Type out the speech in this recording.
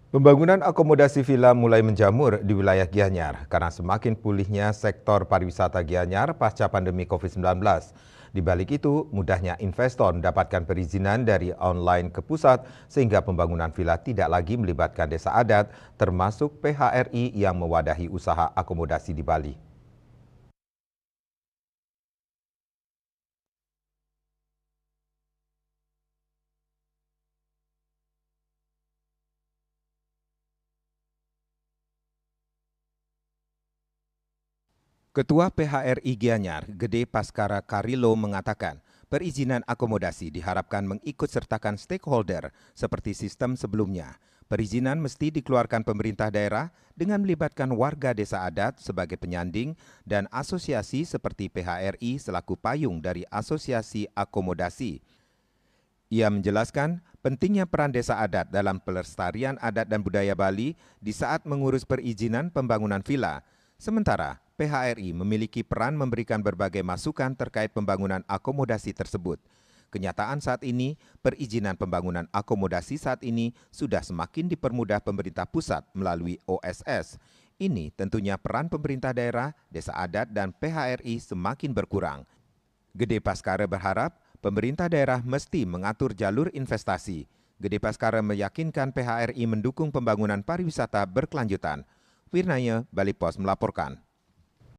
Pembangunan akomodasi villa mulai menjamur di wilayah Gianyar karena semakin pulihnya sektor pariwisata Gianyar pasca pandemi COVID-19. Di balik itu, mudahnya investor mendapatkan perizinan dari online ke pusat sehingga pembangunan villa tidak lagi melibatkan desa adat, termasuk PHRI yang mewadahi usaha akomodasi di Bali. Ketua PHRI Gianyar, Gede Paskara Karilo mengatakan, perizinan akomodasi diharapkan mengikutsertakan stakeholder seperti sistem sebelumnya. Perizinan mesti dikeluarkan pemerintah daerah dengan melibatkan warga desa adat sebagai penyanding dan asosiasi seperti PHRI selaku payung dari asosiasi akomodasi. Ia menjelaskan pentingnya peran desa adat dalam pelestarian adat dan budaya Bali di saat mengurus perizinan pembangunan villa. Sementara PHRI memiliki peran memberikan berbagai masukan terkait pembangunan akomodasi tersebut. Kenyataan saat ini, perizinan pembangunan akomodasi saat ini sudah semakin dipermudah pemerintah pusat melalui OSS. Ini tentunya peran pemerintah daerah, desa adat, dan PHRI semakin berkurang. Gede Paskara berharap pemerintah daerah mesti mengatur jalur investasi. Gede Paskara meyakinkan PHRI mendukung pembangunan pariwisata berkelanjutan. Wirnaya, Bali Pos melaporkan.